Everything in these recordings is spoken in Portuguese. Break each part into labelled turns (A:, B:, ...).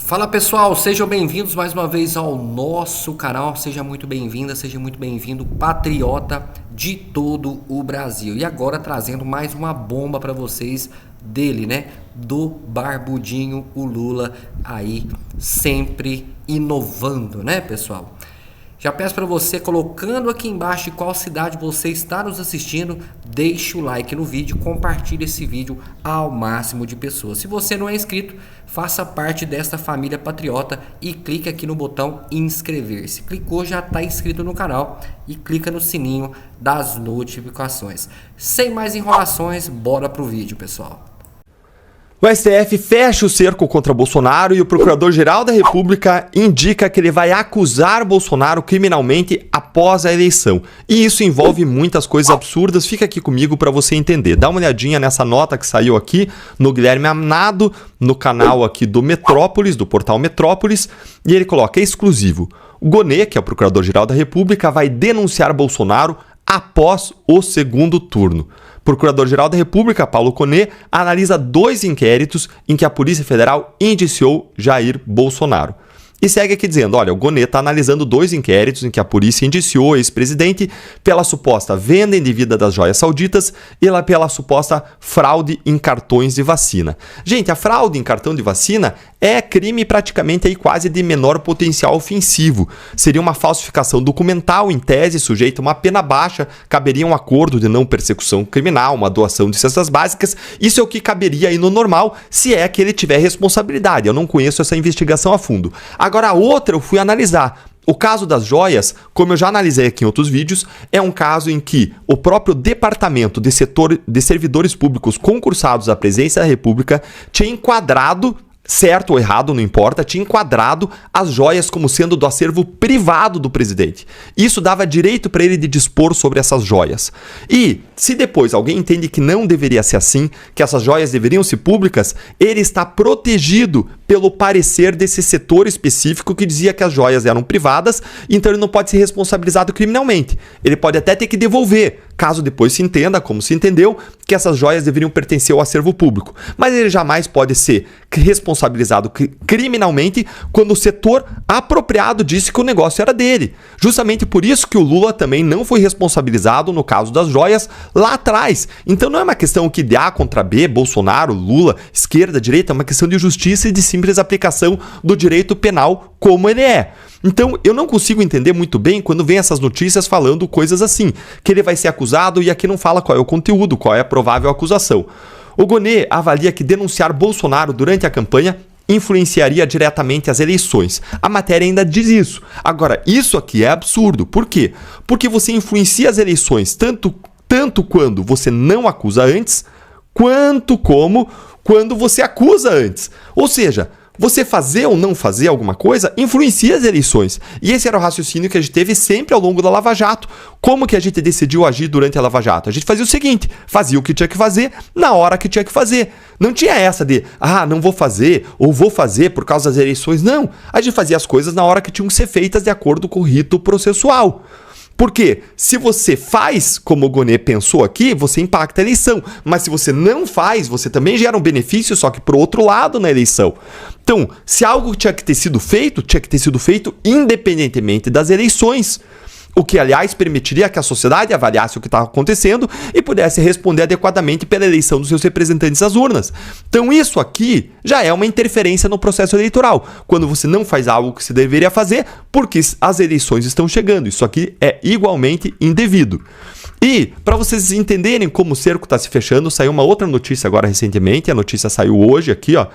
A: Fala pessoal, sejam bem-vindos mais uma vez ao nosso canal, seja muito bem-vinda, seja muito bem-vindo, patriota de todo o Brasil. E agora trazendo mais uma bomba para vocês dele, né? Do Barbudinho, o Lula aí sempre inovando, né pessoal? Já peço para você, colocando aqui embaixo de qual cidade você está nos assistindo, deixe o like no vídeo, compartilhe esse vídeo ao máximo de pessoas. Se você não é inscrito, faça parte desta família patriota e clique aqui no botão inscrever-se. Clicou, já está inscrito no canal e clica no sininho das notificações. Sem mais enrolações, bora pro vídeo, pessoal.
B: O STF fecha o cerco contra Bolsonaro e o Procurador-Geral da República indica que ele vai acusar Bolsonaro criminalmente após a eleição. E isso envolve muitas coisas absurdas. Fica aqui comigo para você entender. Dá uma olhadinha nessa nota que saiu aqui no Guilherme Amnado, no canal aqui do Metrópolis, do portal Metrópolis, e ele coloca exclusivo. O Gonê, que é o Procurador-Geral da República, vai denunciar Bolsonaro após o segundo turno. Procurador-Geral da República, Paulo Koné, analisa 2 inquéritos em que a Polícia Federal indiciou Jair Bolsonaro. E segue aqui dizendo, olha, o Gonê está analisando 2 inquéritos em que a polícia indiciou o ex-presidente pela suposta venda indevida das joias sauditas e pela suposta fraude em cartões de vacina. Gente, a fraude em cartão de vacina é crime praticamente aí quase de menor potencial ofensivo. Seria uma falsificação documental, em tese, sujeita a uma pena baixa, caberia um acordo de não persecução criminal, uma doação de cestas básicas. Isso é o que caberia aí no normal, se é que ele tiver responsabilidade. Eu não conheço essa investigação a fundo. Agora, a outra eu fui analisar. O caso das joias, como eu já analisei aqui em outros vídeos, é um caso em que o próprio Departamento de Servidores Públicos concursados à Presidência da República tinha enquadrado, certo ou errado, não importa, tinha enquadrado as joias como sendo do acervo privado do presidente. Isso dava direito para ele de dispor sobre essas joias. E se depois alguém entende que não deveria ser assim, que essas joias deveriam ser públicas, ele está protegido pelo parecer desse setor específico que dizia que as joias eram privadas, então ele não pode ser responsabilizado criminalmente. Ele pode até ter que devolver, caso depois se entenda, como se entendeu, que essas joias deveriam pertencer ao acervo público. Mas ele jamais pode ser responsabilizado criminalmente quando o setor apropriado disse que o negócio era dele. Justamente por isso que o Lula também não foi responsabilizado no caso das joias lá atrás. Então não é uma questão que de A contra B, Bolsonaro, Lula, esquerda, direita, é uma questão de justiça e de simples aplicação do direito penal como ele é. Então, eu não consigo entender muito bem quando vem essas notícias falando coisas assim, que ele vai ser acusado e aqui não fala qual é o conteúdo, qual é a provável acusação. O Gonê avalia que denunciar Bolsonaro durante a campanha influenciaria diretamente as eleições. A matéria ainda diz isso. Agora, isso aqui é absurdo. Por quê? Porque você influencia as eleições tanto quando você não acusa antes, quanto como quando você acusa antes. Ou seja, você fazer ou não fazer alguma coisa influencia as eleições. E esse era o raciocínio que a gente teve sempre ao longo da Lava Jato. Como que a gente decidiu agir durante a Lava Jato? A gente fazia o seguinte, fazia o que tinha que fazer na hora que tinha que fazer. Não tinha essa de, não vou fazer ou vou fazer por causa das eleições. Não, a gente fazia as coisas na hora que tinham que ser feitas de acordo com o rito processual. Porque se você faz como o Gonê pensou aqui, você impacta a eleição. Mas se você não faz, você também gera um benefício, só que pro outro lado na eleição. Então, se algo tinha que ter sido feito independentemente das eleições. O que, aliás, permitiria que a sociedade avaliasse o que estava acontecendo e pudesse responder adequadamente pela eleição dos seus representantes às urnas. Então, isso aqui já é uma interferência no processo eleitoral, quando você não faz algo que se deveria fazer porque as eleições estão chegando. Isso aqui é igualmente indevido. E, para vocês entenderem como o cerco está se fechando, saiu uma outra notícia agora recentemente, a notícia saiu hoje aqui, ó,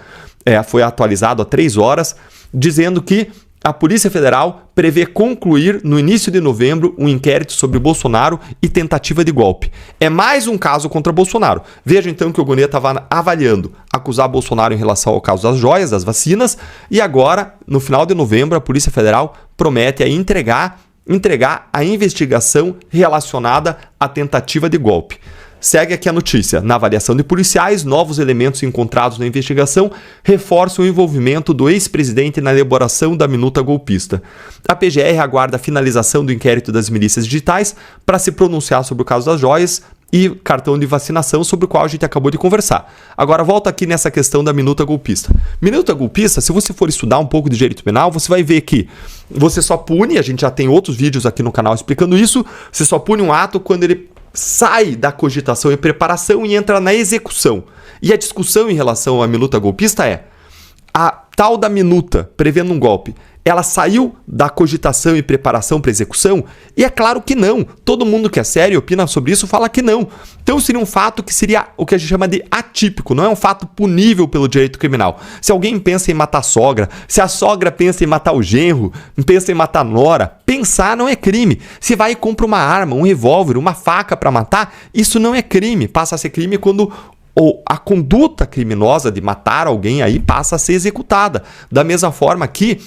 B: foi atualizado há 3 horas, dizendo que a Polícia Federal prevê concluir no início de novembro um inquérito sobre Bolsonaro e tentativa de golpe. É mais um caso contra Bolsonaro. Veja então que o Gonê estava avaliando acusar Bolsonaro em relação ao caso das joias, das vacinas, e agora, no final de novembro, a Polícia Federal promete entregar a investigação relacionada à tentativa de golpe. Segue aqui a notícia. Na avaliação de policiais, novos elementos encontrados na investigação reforçam o envolvimento do ex-presidente na elaboração da minuta golpista. A PGR aguarda a finalização do inquérito das milícias digitais para se pronunciar sobre o caso das joias e cartão de vacinação, sobre o qual a gente acabou de conversar. Agora volta aqui nessa questão da minuta golpista. Minuta golpista, se você for estudar um pouco de direito penal, você vai ver que você só pune, a gente já tem outros vídeos aqui no canal explicando isso, você só pune um ato quando ele sai da cogitação e preparação e entra na execução. E a discussão em relação à minuta golpista é: a tal da minuta prevendo um golpe, ela saiu da cogitação e preparação para execução? E é claro que não. Todo mundo que é sério e opina sobre isso fala que não. Então seria um fato que seria o que a gente chama de atípico, não é um fato punível pelo direito criminal. Se alguém pensa em matar a sogra, se a sogra pensa em matar o genro, pensa em matar a nora, pensar não é crime. Se vai e compra uma arma, um revólver, uma faca para matar, isso não é crime. Passa a ser crime quando ou a conduta criminosa de matar alguém aí passa a ser executada. Da mesma forma que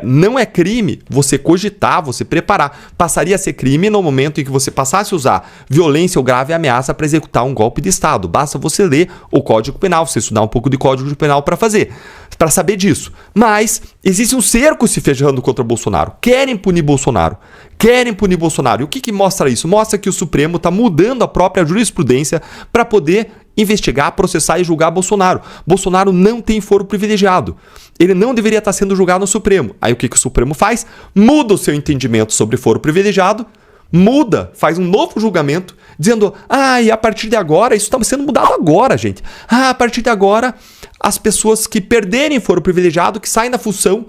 B: não é crime você cogitar, você preparar. Passaria a ser crime no momento em que você passasse a usar violência ou grave ameaça para executar um golpe de Estado. Basta você ler o Código Penal, você estudar um pouco de Código Penal para saber disso. Mas existe um cerco se fechando contra Bolsonaro. Querem punir Bolsonaro. E o que mostra isso? Mostra que o Supremo está mudando a própria jurisprudência para poder investigar, processar e julgar Bolsonaro. Bolsonaro não tem foro privilegiado. Ele não deveria estar sendo julgado no Supremo. Aí o que o Supremo faz? Muda o seu entendimento sobre foro privilegiado, faz um novo julgamento, dizendo: e a partir de agora, isso está sendo mudado agora, gente. A partir de agora, as pessoas que perderem foro privilegiado, que saem da função,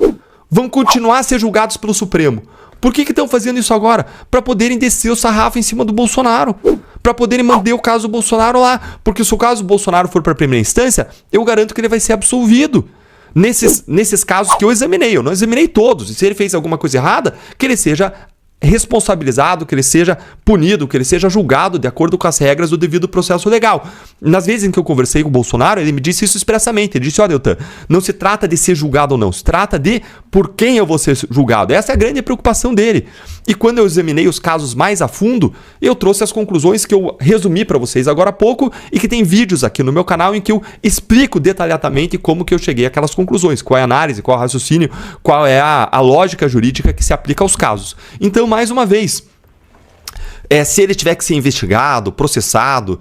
B: vão continuar a ser julgados pelo Supremo. Por que estão fazendo isso agora? Para poderem descer o sarrafo em cima do Bolsonaro. Para poderem manter o caso do Bolsonaro lá. Porque se o caso do Bolsonaro for para a primeira instância, eu garanto que ele vai ser absolvido. Nesses casos que eu examinei, eu não examinei todos. E se ele fez alguma coisa errada, que ele seja responsabilizado, que ele seja punido, que ele seja julgado de acordo com as regras do devido processo legal. Nas vezes em que eu conversei com o Bolsonaro, ele me disse isso expressamente. Ele disse: Deltan, não se trata de ser julgado ou não, se trata de por quem eu vou ser julgado. Essa é a grande preocupação dele. E quando eu examinei os casos mais a fundo, eu trouxe as conclusões que eu resumi para vocês agora há pouco e que tem vídeos aqui no meu canal em que eu explico detalhadamente como que eu cheguei àquelas conclusões, qual é a análise, qual é o raciocínio, qual é a lógica jurídica que se aplica aos casos. Então, mais uma vez, se ele tiver que ser investigado, processado,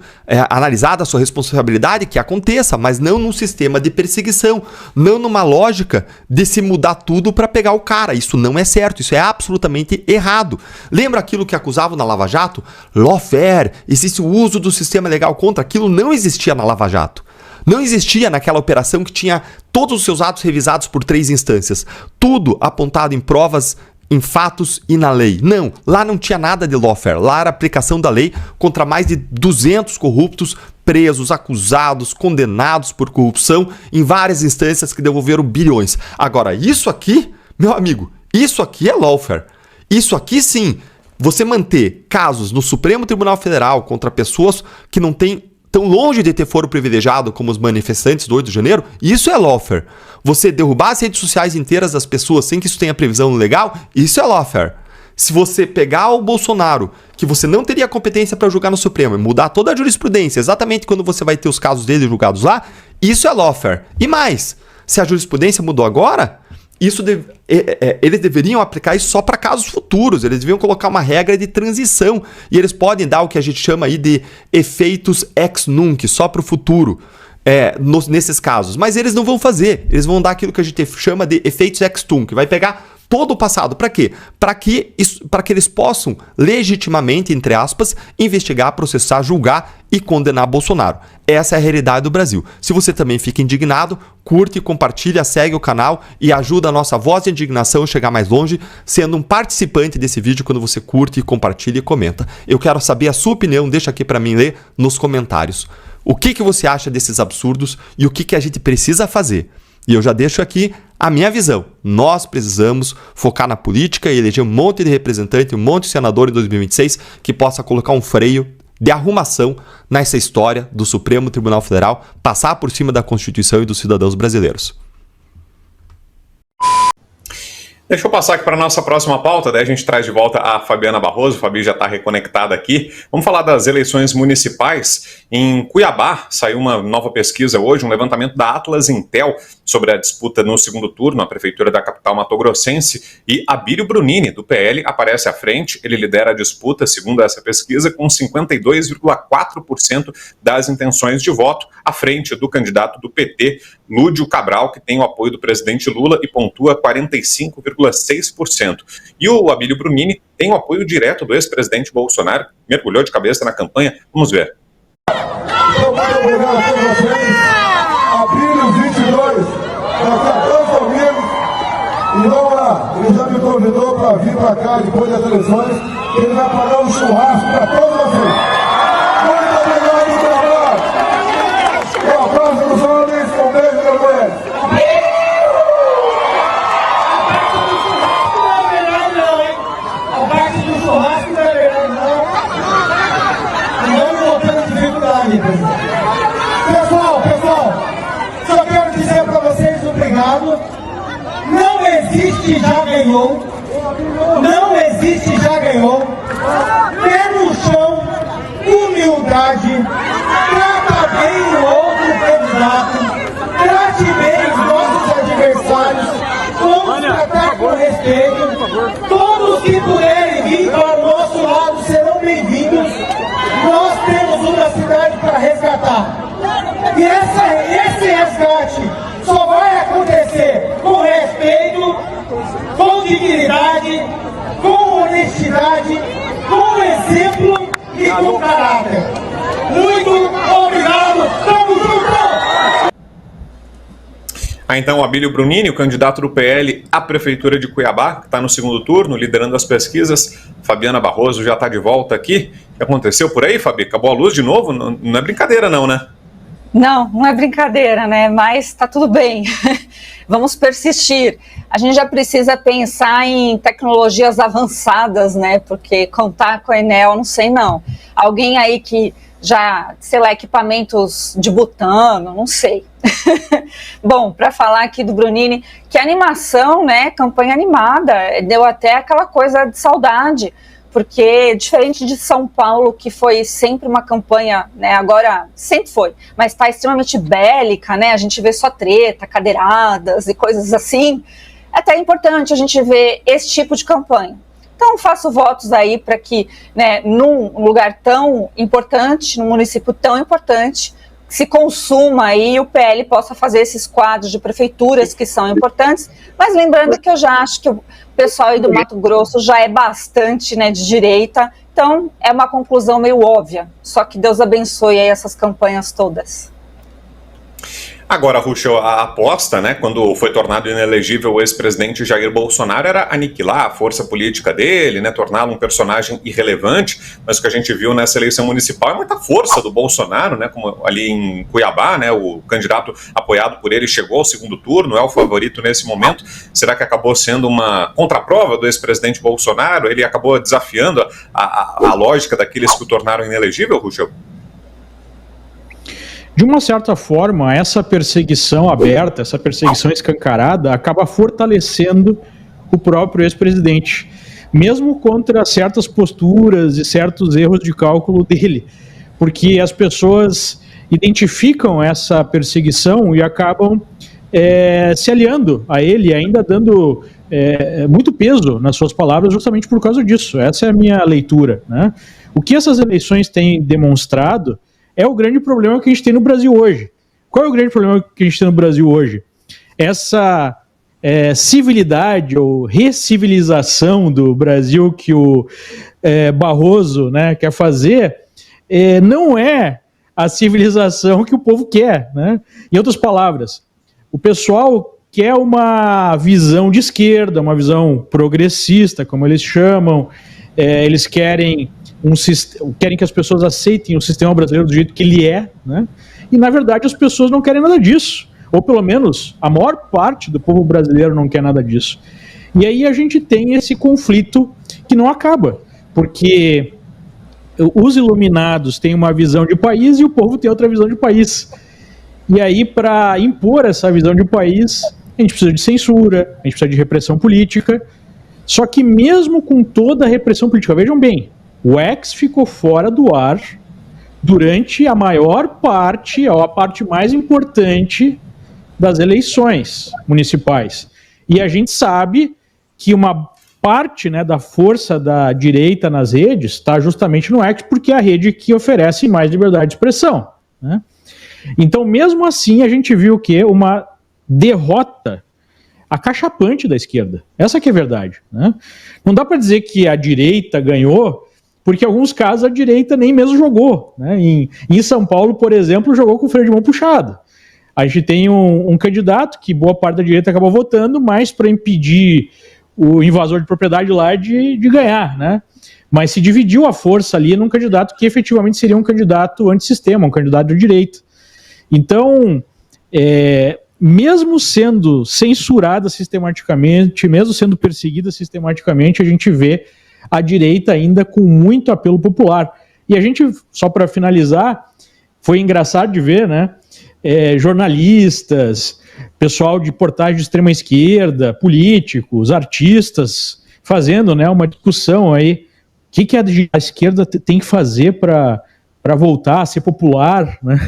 B: analisada a sua responsabilidade, que aconteça, mas não num sistema de perseguição, não numa lógica de se mudar tudo para pegar o cara. Isso não é certo, isso é absolutamente errado. Lembra aquilo que acusavam na Lava Jato? Lawfare, existe o uso do sistema legal contra aquilo, não existia na Lava Jato. Não existia naquela operação que tinha todos os seus atos revisados por 3 instâncias, tudo apontado em provas, em fatos e na lei. Não, lá não tinha nada de lawfare. Lá era aplicação da lei contra mais de 200 corruptos presos, acusados, condenados por corrupção em várias instâncias que devolveram bilhões. Agora, isso aqui, meu amigo, isso aqui é lawfare. Isso aqui sim, você manter casos no Supremo Tribunal Federal contra pessoas que não têm tão longe de ter foro privilegiado como os manifestantes do 8 de janeiro, isso é lawfare. Você derrubar as redes sociais inteiras das pessoas sem que isso tenha previsão legal, isso é lawfare. Se você pegar o Bolsonaro, que você não teria competência para julgar no Supremo, e mudar toda a jurisprudência, exatamente quando você vai ter os casos dele julgados lá, isso é lawfare. E mais, se a jurisprudência mudou agora, eles deveriam aplicar isso só para casos futuros, eles deveriam colocar uma regra de transição e eles podem dar o que a gente chama aí de efeitos ex nunc, só para o futuro, nesses casos, mas eles não vão fazer, eles vão dar aquilo que a gente chama de efeitos ex tunc, vai pegar todo o passado. Para quê? Para que eles possam legitimamente, entre aspas, investigar, processar, julgar e condenar Bolsonaro. Essa é a realidade do Brasil. Se você também fica indignado, curte, compartilha, segue o canal e ajuda a nossa voz de indignação a chegar mais longe, sendo um participante desse vídeo quando você curte, compartilha e comenta. Eu quero saber a sua opinião, deixa aqui para mim ler nos comentários. O que você acha desses absurdos e o que a gente precisa fazer? E eu já deixo aqui a minha visão. Nós precisamos focar na política e eleger um monte de representante, um monte de senador em 2026 que possa colocar um freio de arrumação nessa história do Supremo Tribunal Federal, passar por cima da Constituição e dos cidadãos brasileiros.
C: Deixa eu passar aqui para a nossa próxima pauta, daí a gente traz de volta a Fabiana Barroso. A Fabi já está reconectada aqui. Vamos falar das eleições municipais. Em Cuiabá, saiu uma nova pesquisa hoje, um levantamento da Atlas Intel sobre a disputa no segundo turno, a prefeitura da capital mato-grossense, e Abílio Brunini, do PL, aparece à frente. Ele lidera a disputa, segundo essa pesquisa, com 52,4% das intenções de voto, à frente do candidato do PT, Lúdio Cabral, que tem o apoio do presidente Lula e pontua 45,6%. E o Abílio Brunini tem o apoio direto do ex-presidente Bolsonaro, que mergulhou de cabeça na campanha. Vamos ver.
D: Muito obrigado a todos vocês. Abílio 22, daqui a 2 domingos. E vamos lá, ele já me convidou para vir para cá depois das eleições. Ele vai pagar um churrasco para todos vocês. Muito obrigado, Cabral. Um abraço dos homens, um beijo para mulheres.
E: Pessoal, só quero dizer para vocês obrigado. Não existe já ganhou. Não existe já ganhou. Pé no chão, humildade, trata bem o outro candidato, trate bem os nossos adversários, vamos tratar com respeito. Todos que puderem vir para o nosso lado serão bem-vindos. Nós temos uma cidade para resgatar. E esse resgate só vai acontecer com respeito, com dignidade, com honestidade, com exemplo e com caráter. Muito obrigado. Tamo junto!
C: Então, o Abílio Brunini, o candidato do PL à Prefeitura de Cuiabá, que está no segundo turno, liderando as pesquisas. Fabiana Barroso já está de volta aqui. O que aconteceu por aí, Fabi? Acabou a luz de novo? Não é brincadeira não, né?
F: Não é brincadeira, né? Mas tá tudo bem. Vamos persistir. A gente já precisa pensar em tecnologias avançadas, né? Porque contar com a Enel, não sei não. Alguém aí que já, sei lá, equipamentos de butano, não sei. Bom, para falar aqui do Brunini, que animação, né? Campanha animada, deu até aquela coisa de saudade, porque diferente de São Paulo, que foi sempre uma campanha, né? Agora sempre foi, mas está extremamente bélica, né? A gente vê só treta, cadeiradas e coisas assim. É até importante a gente ver esse tipo de campanha. Então, faço votos aí para que, né, num lugar tão importante, num município tão importante, se consuma aí e o PL possa fazer esses quadros de prefeituras que são importantes, mas lembrando que eu já acho que o pessoal aí do Mato Grosso já é bastante, né, de direita, então é uma conclusão meio óbvia, só que Deus abençoe aí essas campanhas todas.
C: Agora, Ruschel, a aposta, né, quando foi tornado inelegível o ex-presidente Jair Bolsonaro, era aniquilar a força política dele, né, torná-lo um personagem irrelevante, mas o que a gente viu nessa eleição municipal é muita força do Bolsonaro, né, como ali em Cuiabá, né, o candidato apoiado por ele chegou ao segundo turno, é o favorito nesse momento. Será que acabou sendo uma contraprova do ex-presidente Bolsonaro? Ele acabou desafiando a lógica daqueles que o tornaram inelegível, Ruschel?
G: De uma certa forma, essa perseguição aberta, essa perseguição escancarada, acaba fortalecendo o próprio ex-presidente, mesmo contra certas posturas e certos erros de cálculo dele, porque as pessoas identificam essa perseguição e acabam se aliando a ele, ainda dando muito peso nas suas palavras justamente por causa disso. Essa é a minha leitura, né? O que essas eleições têm demonstrado é o grande problema que a gente tem no Brasil hoje. Qual é o grande problema que a gente tem no Brasil hoje? Essa civilidade ou recivilização do Brasil que o Barroso, né, quer fazer, não é a civilização que o povo quer, né? Em outras palavras, o pessoal quer uma visão de esquerda, uma visão progressista, como eles chamam, eles querem que as pessoas aceitem o sistema brasileiro do jeito que ele é, né? E na verdade as pessoas não querem nada disso, ou pelo menos a maior parte do povo brasileiro não quer nada disso. E aí a gente tem esse conflito que não acaba, porque os iluminados têm uma visão de país e o povo tem outra visão de país. E aí, para impor essa visão de país, a gente precisa de censura, a gente precisa de repressão política. Só que mesmo com toda a repressão política, vejam bem, o X ficou fora do ar durante a maior parte, a parte mais importante das eleições municipais. E a gente sabe que uma parte, né, da força da direita nas redes está justamente no X, porque é a rede que oferece mais liberdade de expressão, né? Então, mesmo assim, a gente viu que uma derrota acachapante da esquerda. Essa que é a verdade, né? Não dá para dizer que a direita ganhou, porque em alguns casos a direita nem mesmo jogou, né? Em São Paulo, por exemplo, jogou com o freio de mão puxado. A gente tem um candidato que boa parte da direita acabou votando, mas para impedir o invasor de propriedade lá de ganhar, né? Mas se dividiu a força ali num candidato que efetivamente seria um candidato antissistema, um candidato de direita. Então, mesmo sendo censurada sistematicamente, mesmo sendo perseguida sistematicamente, a gente vê a direita ainda com muito apelo popular. E a gente, só para finalizar, foi engraçado de ver, né? Jornalistas, pessoal de portais de extrema esquerda, políticos, artistas, fazendo, né, uma discussão aí. O que a esquerda tem que fazer para voltar a ser popular, né?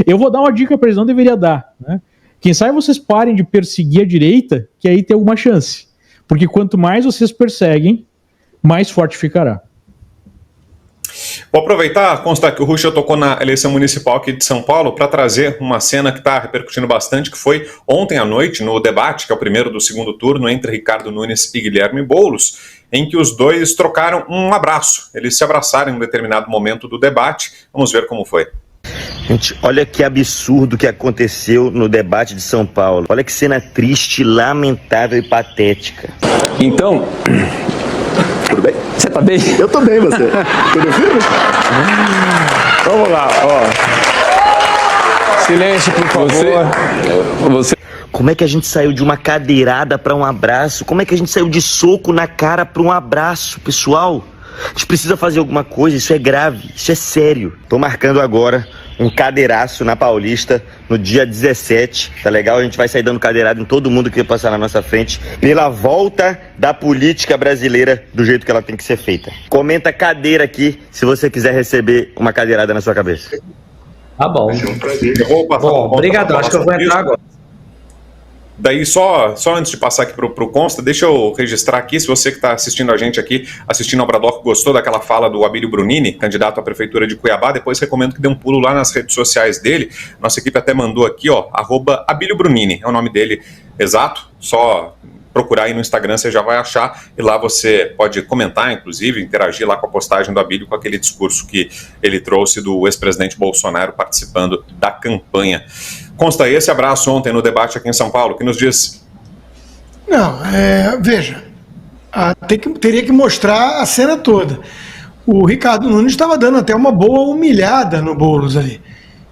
G: Eu vou dar uma dica para eles, não deveria dar, né? Quem sabe vocês parem de perseguir a direita, que aí tem alguma chance. Porque quanto mais vocês perseguem, mais forte ficará.
C: Vou aproveitar, constar que o Ruschel tocou na eleição municipal aqui de São Paulo para trazer uma cena que está repercutindo bastante, que foi ontem à noite, no debate, que é o primeiro do segundo turno, entre Ricardo Nunes e Guilherme Boulos, em que os dois trocaram um abraço. Eles se abraçaram em um determinado momento do debate. Vamos ver como foi.
H: Gente, olha que absurdo que aconteceu no debate de São Paulo. Olha que cena triste, lamentável e patética.
I: Então, tudo bem? Você tá bem?
J: Eu tô bem, você? Tudo firme?
I: Vamos lá, ó. Silêncio, por favor. Você...
H: Como é que a gente saiu de uma cadeirada para um abraço? Como é que a gente saiu de soco na cara para um abraço, pessoal? A gente precisa fazer alguma coisa, isso é grave, isso é sério. Tô marcando agora um cadeiraço na Paulista no dia 17, tá legal? A gente vai sair dando cadeirada em todo mundo que passar na nossa frente pela volta da política brasileira do jeito que ela tem que ser feita. Comenta cadeira aqui se você quiser receber uma cadeirada na sua cabeça.
K: Tá bom.
C: Bom,
K: obrigado, acho que eu vou entrar agora.
C: Daí, só antes de passar aqui pro Consta, deixa eu registrar aqui, se você que está assistindo a gente aqui, assistindo ao Bradock, gostou daquela fala do Abílio Brunini, candidato à Prefeitura de Cuiabá, depois recomendo que dê um pulo lá nas redes sociais dele. Nossa equipe até mandou aqui, ó, @Abílio Brunini, é o nome dele exato, só procurar aí no Instagram, você já vai achar, e lá você pode comentar, inclusive, interagir lá com a postagem do Abílio, com aquele discurso que ele trouxe do ex-presidente Bolsonaro participando da campanha. Consta, esse abraço ontem no debate aqui em São Paulo, que nos diz?
L: Não, veja, teria que mostrar a cena toda. O Ricardo Nunes estava dando até uma boa humilhada no Boulos ali,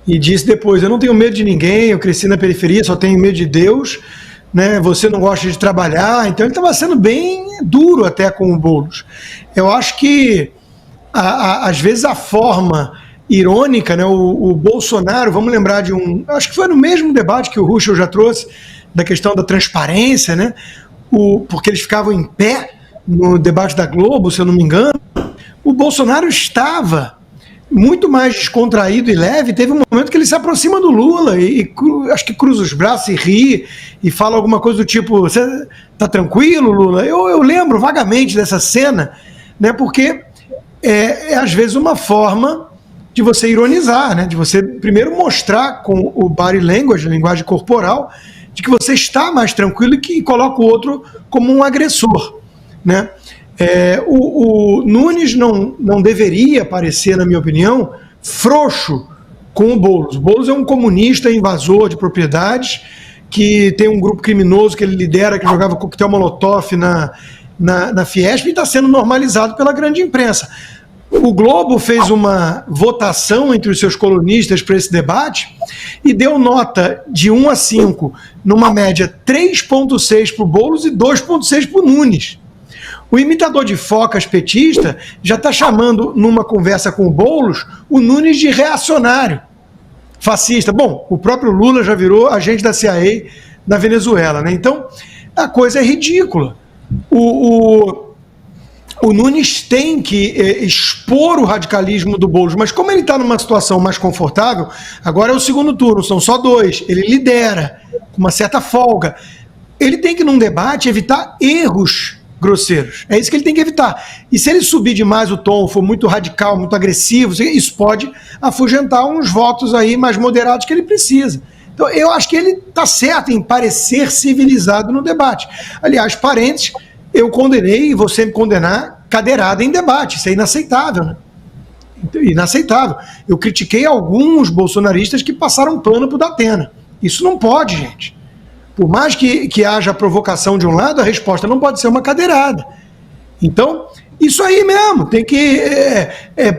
L: e disse depois, eu não tenho medo de ninguém, eu cresci na periferia, só tenho medo de Deus, né? Você não gosta de trabalhar, então ele estava sendo bem duro até com o Boulos. Eu acho que, às vezes, a forma irônica, né? O Bolsonaro, vamos lembrar de acho que foi no mesmo debate que o Ruschel já trouxe, da questão da transparência, né? Porque eles ficavam em pé no debate da Globo, se eu não me engano. O Bolsonaro estava muito mais descontraído e leve. Teve um momento que ele se aproxima do Lula e acho que cruza os braços e ri e fala alguma coisa do tipo, você tá tranquilo, Lula? Eu lembro vagamente dessa cena, né? Porque é às vezes uma forma de você ironizar, né? De você primeiro mostrar com o body language, a linguagem corporal, de que você está mais tranquilo e que coloca o outro como um agressor, né? O Nunes não deveria parecer, na minha opinião, frouxo com o Boulos. O Boulos é um comunista invasor de propriedades que tem um grupo criminoso que ele lidera, que jogava coquetel molotov na Fiesp e está sendo normalizado pela grande imprensa. O Globo fez uma votação entre os seus colunistas para esse debate e deu nota de 1 a 5, numa média 3,6 para o Boulos e 2,6 para o Nunes. O imitador de focas petista já está chamando, numa conversa com o Boulos, o Nunes de reacionário, fascista. Bom, o próprio Lula já virou agente da CIA na Venezuela, né? Então, a coisa é ridícula. O Nunes tem que expor o radicalismo do Boulos, mas como ele está numa situação mais confortável, agora é o segundo turno, são só 2, ele lidera com uma certa folga. Ele tem que, num debate, evitar erros grosseiros. É isso que ele tem que evitar. E se ele subir demais o tom, for muito radical, muito agressivo, isso pode afugentar uns votos aí mais moderados que ele precisa. Então, eu acho que ele está certo em parecer civilizado no debate. Aliás, parênteses, eu condenei e vou sempre condenar cadeirada em debate. Isso é inaceitável, né? Inaceitável. Eu critiquei alguns bolsonaristas que passaram pano pro Datena. Isso não pode, gente. Por mais que haja provocação de um lado, a resposta não pode ser uma cadeirada. Então, isso aí mesmo, tem que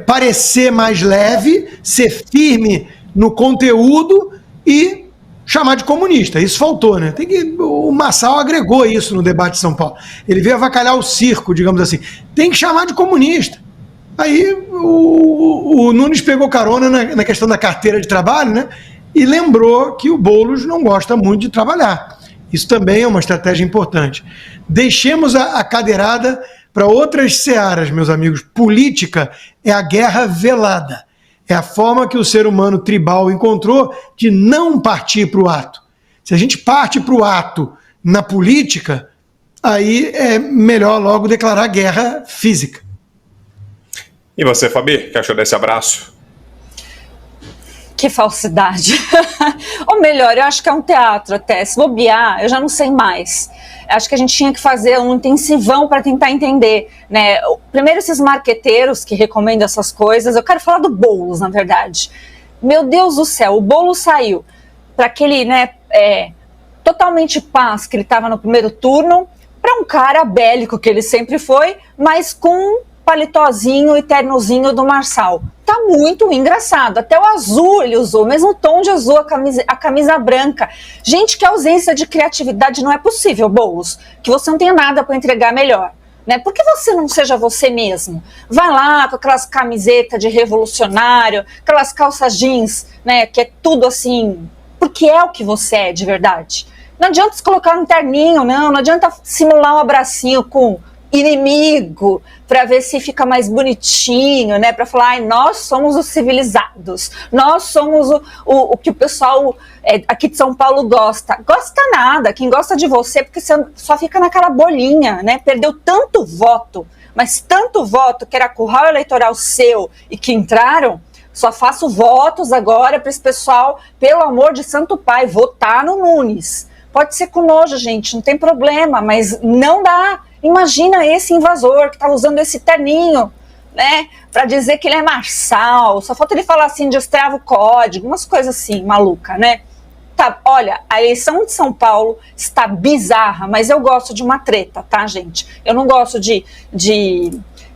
L: parecer mais leve, ser firme no conteúdo e chamar de comunista. Isso faltou, né? O Marçal agregou isso no debate de São Paulo. Ele veio avacalhar o circo, digamos assim. Tem que chamar de comunista. Aí o Nunes pegou carona na questão da carteira de trabalho, né? E lembrou que o Boulos não gosta muito de trabalhar. Isso também é uma estratégia importante. Deixemos a cadeirada para outras searas, meus amigos. Política é a guerra velada. É a forma que o ser humano tribal encontrou de não partir para o ato. Se a gente parte para o ato na política, aí é melhor logo declarar guerra física.
C: E você, Fabi, que achou desse abraço?
F: Que falsidade. Ou melhor, eu acho que é um teatro até. Se bobear, eu já não sei mais. Acho que a gente tinha que fazer um intensivão para tentar entender, né? Primeiro, esses marqueteiros que recomendam essas coisas. Eu quero falar do Boulos, na verdade. Meu Deus do céu, o Boulos saiu para aquele, né, totalmente paz que ele estava no primeiro turno, para um cara bélico que ele sempre foi, mas com paletózinho e ternozinho do Marçal. Tá muito engraçado. Até o azul ele usou, o mesmo tom de azul, a camisa branca. Gente, que ausência de criatividade. Não é possível, Boulos, que você não tenha nada para entregar melhor. Né? Por que você não seja você mesmo? Vai lá com aquelas camisetas de revolucionário, aquelas calças jeans, né, que é tudo assim, porque é o que você é de verdade. Não adianta se colocar um terninho, não adianta simular um abracinho com inimigo para ver se fica mais bonitinho, né? Para falar, ai, nós somos os civilizados, nós somos o que o pessoal aqui de São Paulo gosta. Gosta nada, quem gosta de você, porque você só fica naquela bolinha, né? Perdeu tanto voto, mas tanto voto que era curral eleitoral seu e que entraram. Só faço votos agora para esse pessoal, pelo amor de Santo Pai, votar no Nunes. Pode ser com nojo, gente, não tem problema, mas não dá. Imagina esse invasor que está usando esse terninho, né, para dizer que ele é marçal. Só falta ele falar assim, destrava o código, umas coisas assim, maluca, né? Tá, olha, a eleição de São Paulo está bizarra, mas eu gosto de uma treta, tá, gente? Eu não gosto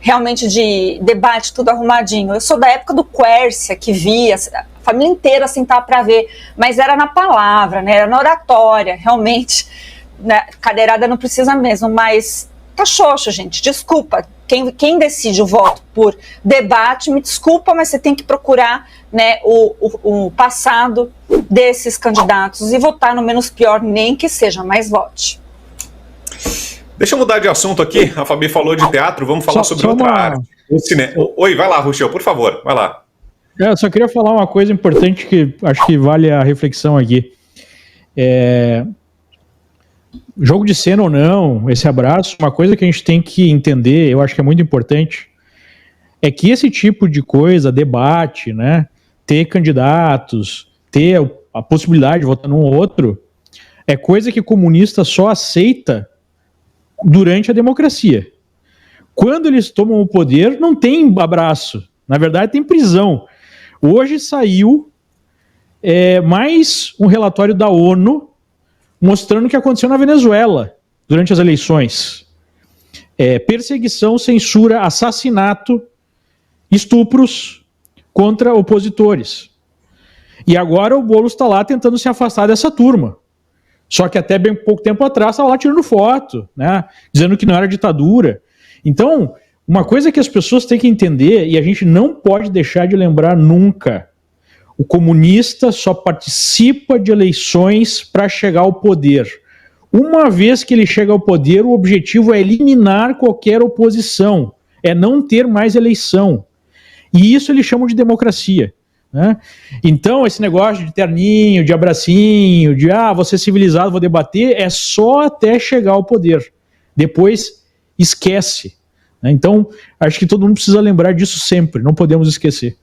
F: realmente de debate tudo arrumadinho. Eu sou da época do Quércia, que via a família inteira sentar para ver, mas era na palavra, né? Era na oratória, realmente. Né? Cadeirada não precisa mesmo, mas tá xoxo, gente, desculpa. Quem decide o voto por debate, me desculpa, mas você tem que procurar, né, o passado desses candidatos e votar no menos pior, nem que seja, mas vote.
C: Deixa eu mudar de assunto aqui. A Fabi falou de teatro, vamos falar sobre outra área. Oi, vai lá, Ruchel, por favor, vai lá.
G: Eu só queria falar uma coisa importante que acho que vale a reflexão aqui. Jogo de cena ou não, esse abraço, uma coisa que a gente tem que entender, eu acho que é muito importante, é que esse tipo de coisa, debate, né, ter candidatos, ter a possibilidade de votar num ou outro, é coisa que comunista só aceita durante a democracia. Quando eles tomam o poder, não tem abraço, na verdade tem prisão. Hoje saiu mais um relatório da ONU mostrando o que aconteceu na Venezuela durante as eleições. Perseguição, censura, assassinato, estupros contra opositores. E agora o Boulos está lá tentando se afastar dessa turma. Só que até bem pouco tempo atrás estava lá tirando foto, né, dizendo que não era ditadura. Então, uma coisa que as pessoas têm que entender, e a gente não pode deixar de lembrar nunca, O comunista só participa de eleições para chegar ao poder. Uma vez que ele chega ao poder, o objetivo é eliminar qualquer oposição, é não ter mais eleição. E isso eles chamam de democracia. Né? Então, esse negócio de terninho, de abracinho, de vou ser civilizado, vou debater, é só até chegar ao poder. Depois, esquece. Né? Então, acho que todo mundo precisa lembrar disso sempre, não podemos esquecer.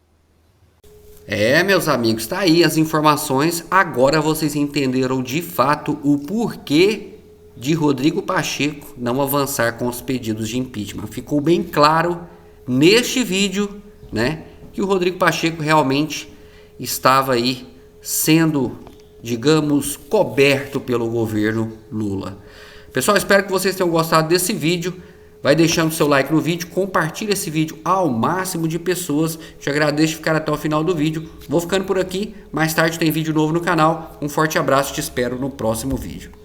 A: Meus amigos, tá aí as informações. Agora vocês entenderam de fato o porquê de Rodrigo Pacheco não avançar com os pedidos de impeachment. Ficou bem claro neste vídeo, né, que o Rodrigo Pacheco realmente estava aí sendo, digamos, coberto pelo governo Lula. Pessoal, espero que vocês tenham gostado desse vídeo. Vai deixando seu like no vídeo, compartilha esse vídeo ao máximo de pessoas. Te agradeço de ficar até o final do vídeo. Vou ficando por aqui, mais tarde tem vídeo novo no canal. Um forte abraço, te espero no próximo vídeo.